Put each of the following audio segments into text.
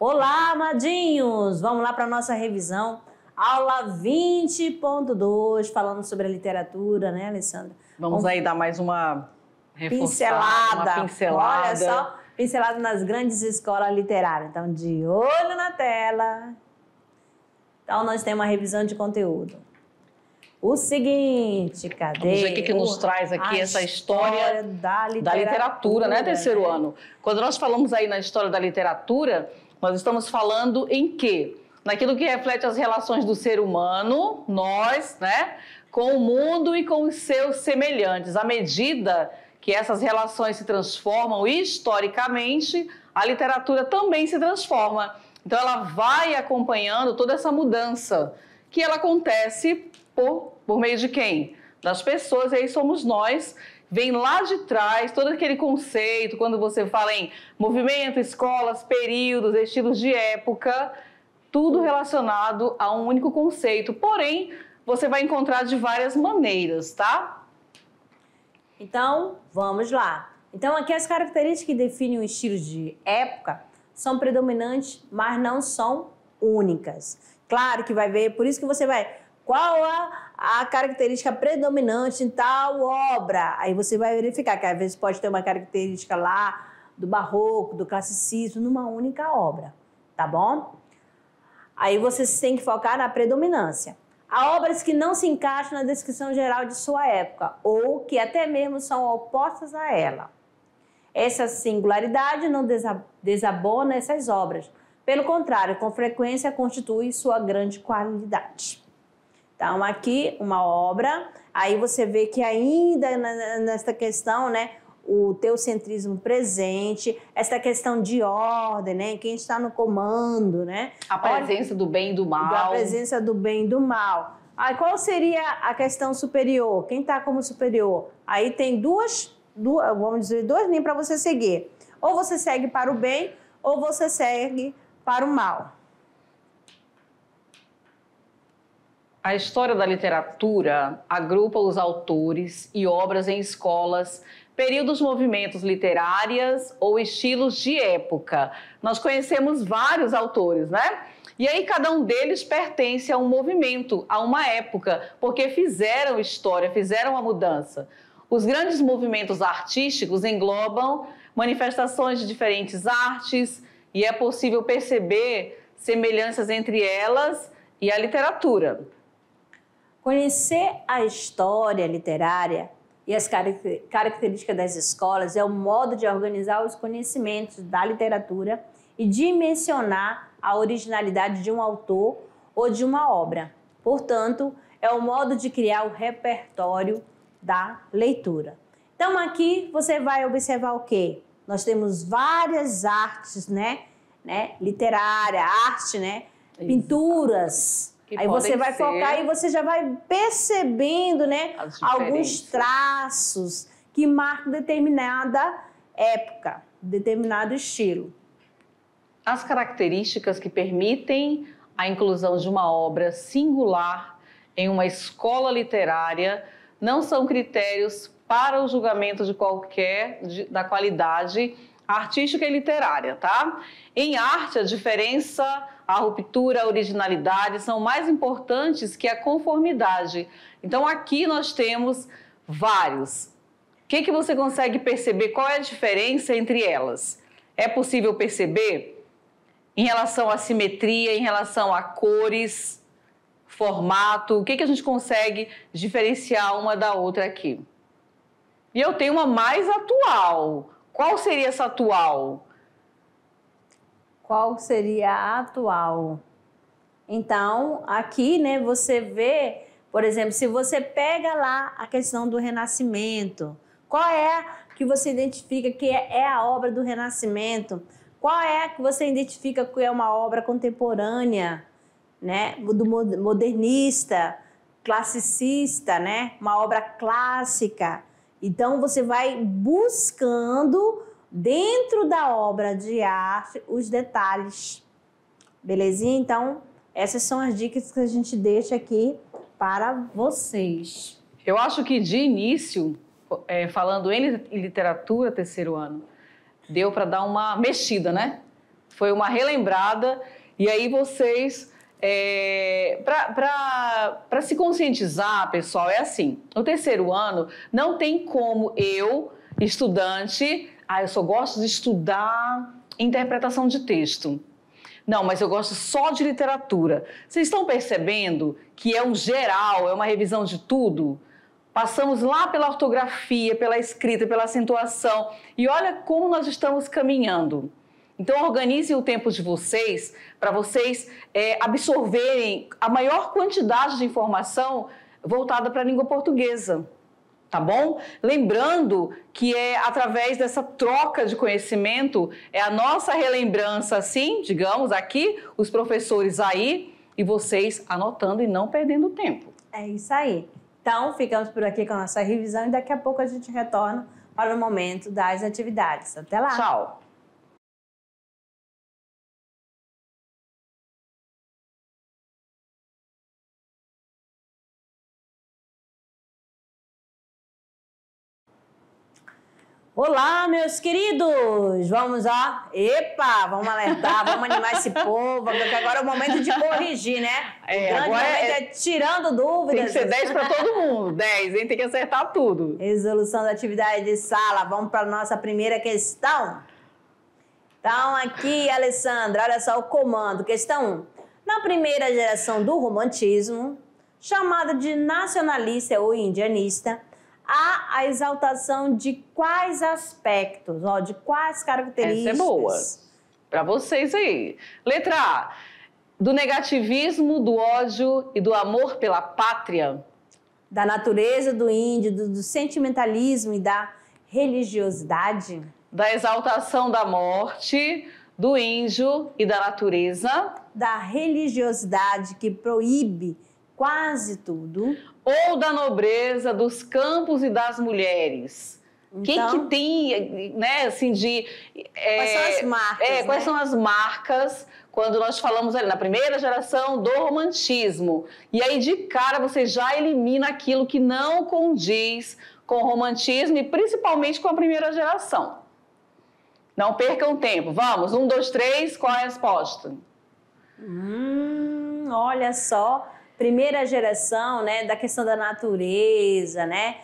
Olá, amadinhos! Vamos lá para a nossa revisão. Aula 20.2, falando sobre a literatura, né, Alessandra? Vamos aí dar mais uma pincelada. Uma pincelada. Olha só, pincelada nas grandes escolas literárias. Então, de olho na tela. Então, nós temos uma revisão de conteúdo. O seguinte, cadê? Vamos ver o que nos traz aqui essa história da literatura, né, terceiro ano? Quando nós falamos aí na história da literatura, nós estamos falando em quê? Naquilo que reflete as relações do ser humano, nós, né, com o mundo e com os seus semelhantes. À medida que essas relações se transformam historicamente, a literatura também se transforma. Então, ela vai acompanhando toda essa mudança, que ela acontece por meio de quem? Das pessoas, e aí somos nós. Vem lá de trás todo aquele conceito, quando você fala em movimento, escolas, períodos, estilos de época, tudo relacionado a um único conceito. Porém, você vai encontrar de várias maneiras, tá? Então, vamos lá. Então, aqui as características que definem o estilo de época são predominantes, mas não são únicas. Claro que vai ver, por isso que você vai... Qual a característica predominante em tal obra? Aí você vai verificar que às vezes pode ter uma característica lá do barroco, do classicismo, numa única obra, tá bom? Aí você tem que focar na predominância. Há obras que não se encaixam na descrição geral de sua época, ou que até mesmo são opostas a ela. Essa singularidade não desabona essas obras. Pelo contrário, com frequência constitui sua grande qualidade. Então, aqui uma obra, aí você vê que ainda nesta questão, né, o teocentrismo presente, essa questão de ordem, né, quem está no comando, né? A presença do bem e do mal. A presença do bem e do mal. Aí, qual seria a questão superior? Quem está como superior? Aí tem duas, vamos dizer, duas linhas para você seguir. Ou você segue para o bem, ou você segue para o mal. A história da literatura agrupa os autores e obras em escolas, períodos, movimentos literários ou estilos de época. Nós conhecemos vários autores, né? E aí cada um deles pertence a um movimento, a uma época, porque fizeram história, fizeram a mudança. Os grandes movimentos artísticos englobam manifestações de diferentes artes e é possível perceber semelhanças entre elas e a literatura. Conhecer a história literária e as características das escolas é o modo de organizar os conhecimentos da literatura e dimensionar a originalidade de um autor ou de uma obra. Portanto, é o modo de criar o repertório da leitura. Então, aqui você vai observar o quê? Nós temos várias artes, né? Literária, arte, né? Pinturas. Aí você vai focar e você já vai percebendo, né, alguns traços que marcam determinada época, determinado estilo. As características que permitem a inclusão de uma obra singular em uma escola literária não são critérios para o julgamento da qualidade artística e literária, tá? Em arte, a diferença, a ruptura, a originalidade são mais importantes que a conformidade. Então, aqui nós temos vários. O que você consegue perceber? Qual é a diferença entre elas? É possível perceber em relação à simetria, em relação a cores, formato? O que a gente consegue diferenciar uma da outra aqui? E eu tenho uma mais atual. Qual seria essa atual? Qual seria a atual? Então, aqui, né, você vê, por exemplo, se você pega lá a questão do Renascimento, qual é que você identifica que é a obra do Renascimento? Qual é que você identifica que é uma obra contemporânea, né, do modernista, classicista, né, uma obra clássica? Então, você vai buscando dentro da obra de arte os detalhes, belezinha? Então, essas são as dicas que a gente deixa aqui para vocês. Eu acho que de início, falando em literatura terceiro ano, deu para dar uma mexida, né? Foi uma relembrada. E aí vocês, para se conscientizar, pessoal, é assim, no terceiro ano não tem como eu, estudante, eu só gosto de estudar interpretação de texto. Não, mas eu gosto só de literatura. Vocês estão percebendo que é um geral, é uma revisão de tudo? Passamos lá pela ortografia, pela escrita, pela acentuação. E olha como nós estamos caminhando. Então, organizem o tempo de vocês para vocês absorverem a maior quantidade de informação voltada para a língua portuguesa. Tá bom? Lembrando que é através dessa troca de conhecimento, é a nossa relembrança, assim, digamos, aqui, os professores aí e vocês anotando e não perdendo tempo. É isso aí. Então, ficamos por aqui com a nossa revisão e daqui a pouco a gente retorna para o momento das atividades. Até lá! Tchau! Olá, meus queridos! Vamos lá? Epa! Vamos alertar, vamos animar esse povo, porque agora é o momento de corrigir, né? O grande momento é tirando dúvidas. Tem que ser 10 para todo mundo, 10, hein? Tem que acertar tudo. Resolução da atividade de sala. Vamos para a nossa primeira questão. Então, aqui, Alessandra, olha só o comando. Questão 1. Na primeira geração do romantismo, chamada de nacionalista ou indianista, há a exaltação de quais aspectos, de quais características? Essa é boa. Para vocês aí. Letra A. Do negativismo, do ódio e do amor pela pátria. Da natureza do índio, do sentimentalismo e da religiosidade. Da exaltação da morte, do índio e da natureza. Da religiosidade que proíbe quase tudo. Ou da nobreza dos campos e das mulheres. Então, quem que tem, né, assim, de... quais são as marcas, quais são as marcas quando nós falamos ali na primeira geração do romantismo? E aí, de cara, você já elimina aquilo que não condiz com o romantismo e principalmente com a primeira geração. Não percam tempo. Vamos, 1, 2, 3, qual é a resposta? Olha só... Primeira geração, né, da questão da natureza, né?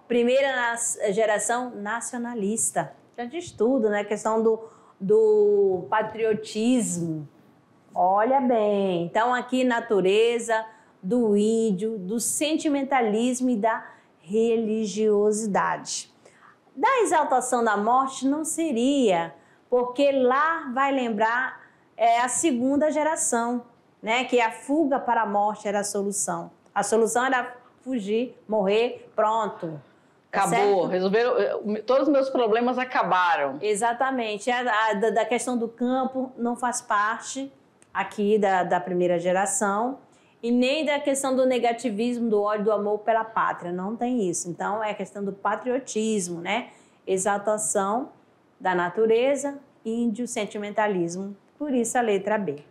Primeira geração nacionalista. Já diz tudo, né? A questão do patriotismo. Olha bem. Então, aqui, natureza, do índio, do sentimentalismo e da religiosidade. Da exaltação da morte não seria, porque lá vai lembrar a segunda geração, né? Que a fuga para a morte era a solução. A solução era fugir, morrer, pronto. Acabou, resolveram, todos os meus problemas acabaram. Exatamente. Da questão do campo não faz parte aqui da primeira geração e nem da questão do negativismo, do ódio, do amor pela pátria. Não tem isso. Então, é a questão do patriotismo, né? Exaltação da natureza, índio, sentimentalismo. Por isso, a letra B.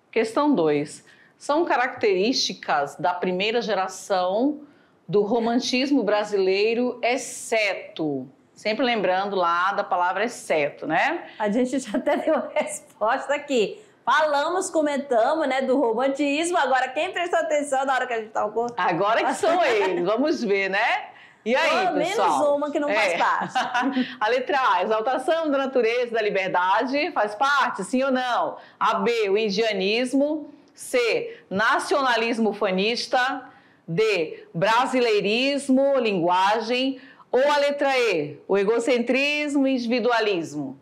Questão 2. São características da primeira geração do romantismo brasileiro, exceto. Sempre lembrando lá da palavra exceto, né? A gente já até deu a resposta aqui. Falamos, comentamos, né, do romantismo. Agora, quem prestou atenção na hora que a gente estava... Agora que são eles. Vamos ver, né? E aí, pessoal? Menos uma que não faz parte. A letra A, exaltação da natureza, da liberdade, faz parte, sim ou não? A B, o indianismo. C, nacionalismo ufanista. D, brasileirismo, linguagem. Ou a letra E, o egocentrismo e individualismo.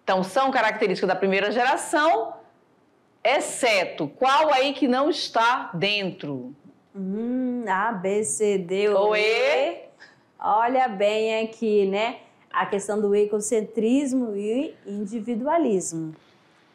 Então, são características da primeira geração, exceto qual aí que não está dentro? A, B, C, D ou E. Olha bem aqui, né? A questão do egocentrismo e individualismo,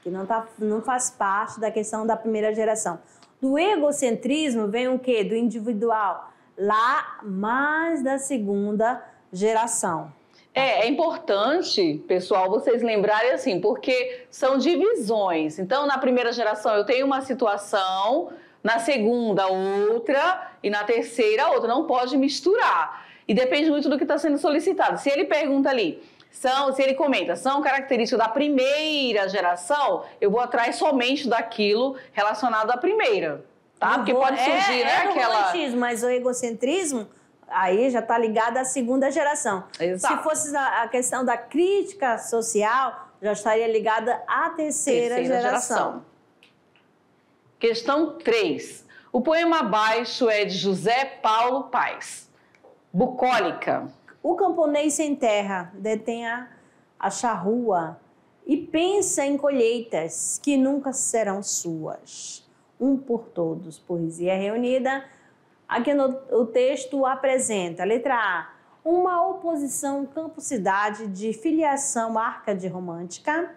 que não faz parte da questão da primeira geração. Do egocentrismo vem o quê? Do individual, lá mais da segunda geração. É importante, pessoal, vocês lembrarem assim, porque são divisões. Então, na primeira geração eu tenho uma situação, na segunda outra e na terceira outra. Não pode misturar. E depende muito do que está sendo solicitado. Se ele pergunta ali, Se ele comenta, são características da primeira geração, eu vou atrás somente daquilo relacionado à primeira, tá? Porque pode surgir, né, aquela... romantismo, mas o egocentrismo, aí já está ligado à segunda geração. Exato. Se fosse a questão da crítica social, já estaria ligada à terceira geração. Questão 3. O poema abaixo é de José Paulo Paes. Bucólica. O camponês sem terra detém a charrua e pensa em colheitas que nunca serão suas. Um por todos, poesia reunida. Aqui o texto apresenta, letra A, uma oposição campo-cidade de filiação árcade romântica.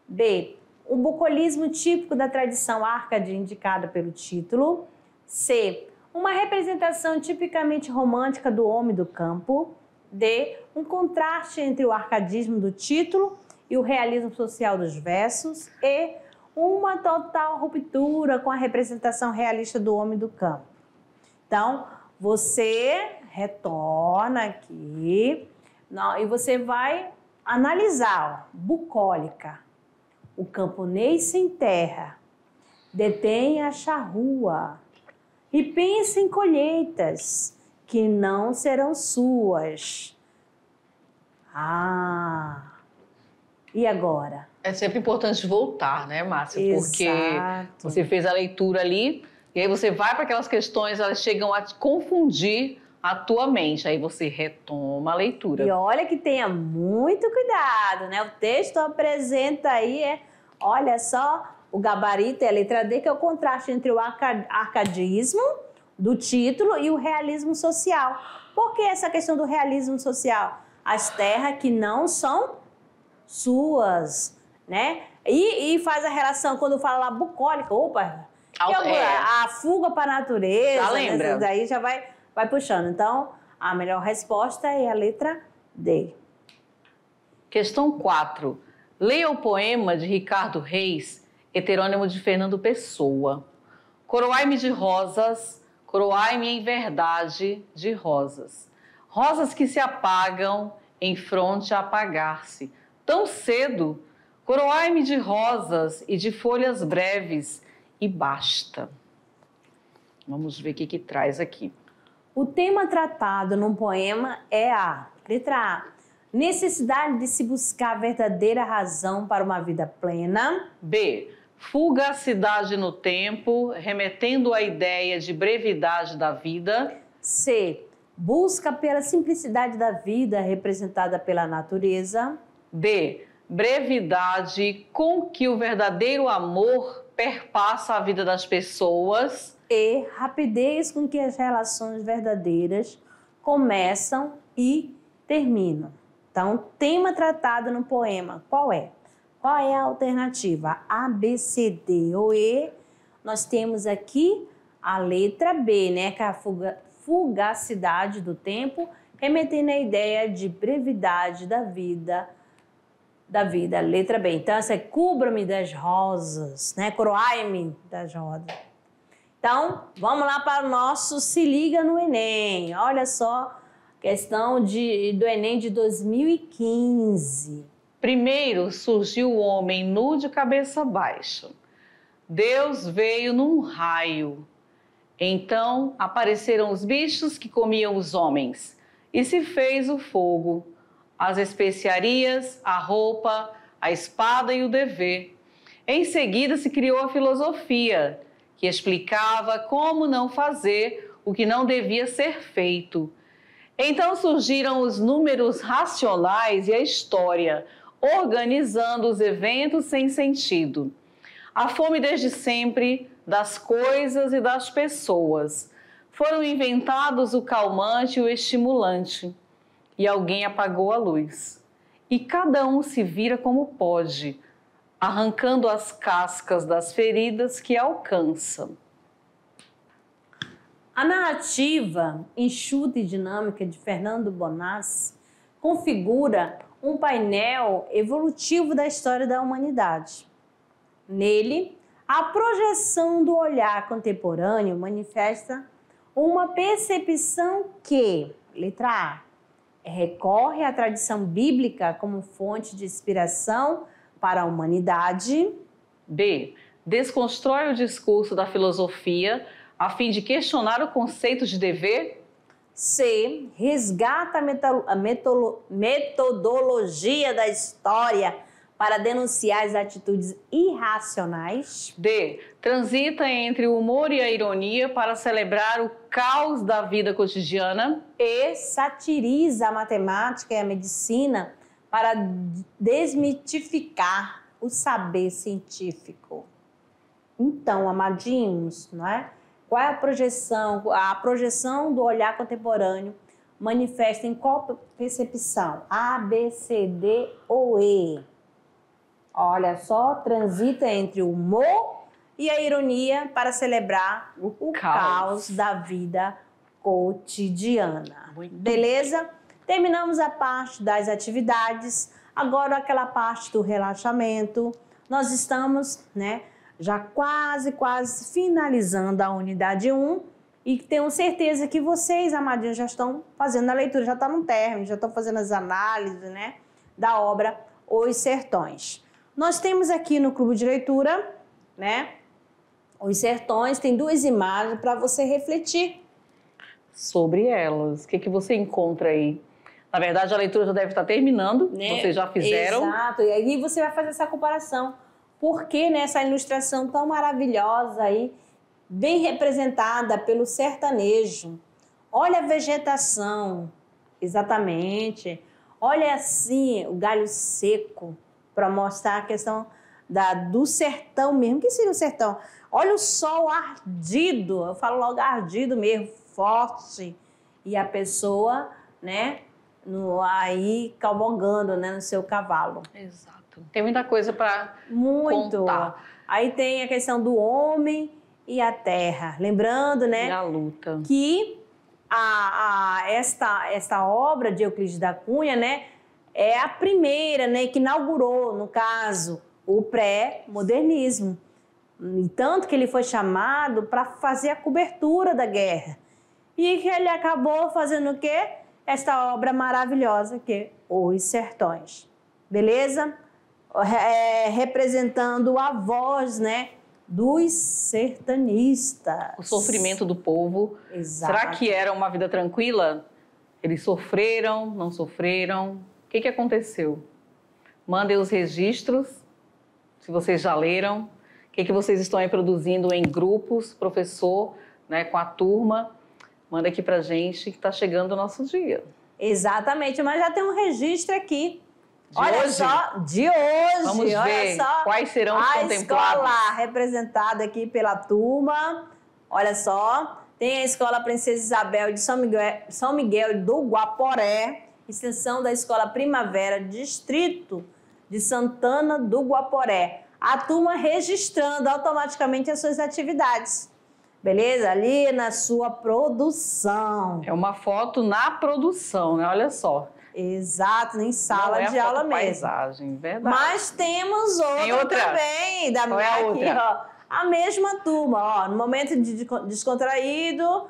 B, o bucolismo típico da tradição árcade indicada pelo título. C, uma representação tipicamente romântica do homem do campo. D, um contraste entre o arcadismo do título e o realismo social dos versos. E, uma total ruptura com a representação realista do homem do campo. Então, você retorna aqui e você vai analisar, ó, bucólica. O camponês sem terra detém a charrua e pensa em colheitas que não serão suas. E agora? É sempre importante voltar, né, Márcia? Exato. Porque você fez a leitura ali e aí você vai para aquelas questões, elas chegam a te confundir a tua mente. Aí você retoma a leitura. E olha que tenha muito cuidado, né? O texto apresenta aí, olha só, o gabarito é a letra D, que é o contraste entre o arcadismo do título e o realismo social. Por que essa questão do realismo social? As terras que não são suas, né? E faz a relação, quando fala lá bucólica, opa, a fuga para a natureza. Já lembra. Né? Daí já vai puxando. Então, a melhor resposta é a letra D. Questão 4. Leia o poema de Ricardo Reis, heterônimo de Fernando Pessoa. Coroai-me de rosas, coroai-me em verdade de rosas. Rosas que se apagam em fronte a apagar-se. Tão cedo, coroai-me de rosas e de folhas breves e basta. Vamos ver o que traz aqui. O tema tratado num poema é a letra A, necessidade de se buscar a verdadeira razão para uma vida plena. B, fugacidade no tempo, remetendo à ideia de brevidade da vida. C, busca pela simplicidade da vida representada pela natureza. D, brevidade com que o verdadeiro amor perpassa a vida das pessoas. E rapidez com que as relações verdadeiras começam e terminam. Então, tema tratado no poema, qual é? Qual é a alternativa? A, B, C, D ou E? Nós temos aqui a letra B, né? Que é a fugacidade do tempo, remetendo à ideia de brevidade da vida. Letra B. Então, essa é cubra-me das rosas, né? Coroai-me das rosas. Então, vamos lá para o nosso Se Liga no Enem. Olha só, questão do Enem de 2015. Primeiro surgiu o homem nu de cabeça baixa. Deus veio num raio. Então apareceram os bichos que comiam os homens. E se fez o fogo, as especiarias, a roupa, a espada e o dever. Em seguida se criou a filosofia, que explicava como não fazer o que não devia ser feito. Então surgiram os números racionais e a história, organizando os eventos sem sentido. A fome desde sempre das coisas e das pessoas. Foram inventados o calmante e o estimulante. E alguém apagou a luz. E cada um se vira como pode, arrancando as cascas das feridas que alcançam. A narrativa enxuta e dinâmica de Fernando Bonassi configura um painel evolutivo da história da humanidade. Nele, a projeção do olhar contemporâneo manifesta uma percepção que, letra A, recorre à tradição bíblica como fonte de inspiração para a humanidade. B. Desconstrói o discurso da filosofia a fim de questionar o conceito de dever. C. Resgata a metodologia da história para denunciar as atitudes irracionais. D. Transita entre o humor e a ironia para celebrar o caos da vida cotidiana. E. Satiriza a matemática e a medicina para desmitificar o saber científico. Então, amadinhos, não é? Qual é a projeção? A projeção do olhar contemporâneo manifesta em qual percepção? A, B, C, D ou E? Olha só, transita entre o humor e a ironia para celebrar o caos da vida cotidiana. Beleza? Terminamos a parte das atividades, agora aquela parte do relaxamento. Nós estamos, né, já quase finalizando a unidade 1 e tenho certeza que vocês, amadinhos, já estão fazendo a leitura, já está no término, já estão fazendo as análises, né, da obra Os Sertões. Nós temos aqui no clube de leitura, né, Os Sertões, tem 2 imagens para você refletir sobre elas. O que você encontra aí? Na verdade, a leitura já deve estar terminando, né? Vocês já fizeram. Exato, e aí você vai fazer essa comparação. Por que nessa ilustração tão maravilhosa aí, bem representada pelo sertanejo? Olha a vegetação, exatamente. Olha assim, o galho seco, para mostrar a questão do sertão mesmo. O que seria o sertão? Olha o sol ardido, eu falo logo ardido mesmo, forte. E a pessoa, né, aí cavalgando, né, no seu cavalo. Exato. Tem muita coisa para contar. Aí tem a questão do homem e a terra. Lembrando, né, e a luta. Que esta obra de Euclides da Cunha, né, é a primeira, né, que inaugurou, no caso, o pré-modernismo. E tanto que ele foi chamado para fazer a cobertura da guerra. E que ele acabou fazendo o quê? Esta obra maravilhosa que é Os Sertões. Beleza? Representando a voz, né, dos sertanistas. O sofrimento do povo. Exato. Será que era uma vida tranquila? Eles sofreram, não sofreram? O que aconteceu? Mandem os registros, se vocês já leram. O que vocês estão aí produzindo em grupos, professor, né, com a turma. Manda aqui pra gente que está chegando o nosso dia. Exatamente, mas já tem um registro aqui. De hoje. Vamos ver quais serão os contemplados. A escola representada aqui pela turma. Olha só, tem a Escola Princesa Isabel de São Miguel do Guaporé, extensão da Escola Primavera, Distrito de Santana do Guaporé. A turma registrando automaticamente as suas atividades. Beleza? Ali na sua produção. É uma foto na produção, né? Olha só. Exato, em sala de aula mesmo. Paisagem, verdade. Mas temos outra também. Qual é a outra? Aqui, ó, a mesma turma, ó, no momento descontraído,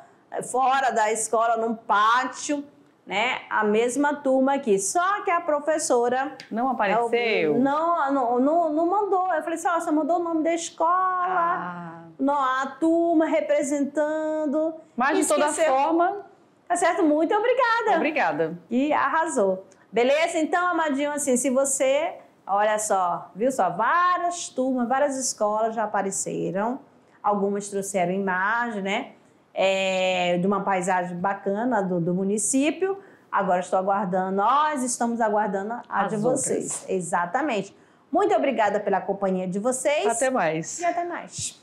fora da escola, num pátio, né? A mesma turma aqui. Só que a professora... Não apareceu? Não mandou. Eu falei assim, ó, você mandou o nome da escola, a turma representando. Mas de toda forma... Tá certo? Muito obrigada. Obrigada. E arrasou. Beleza? Então, amadinho, assim, se você... Olha só, viu só? Várias turmas, várias escolas já apareceram. Algumas trouxeram imagem, né? De uma paisagem bacana do município. Agora estou aguardando, nós estamos aguardando a de vocês. Exatamente. Muito obrigada pela companhia de vocês. Até mais. E até mais.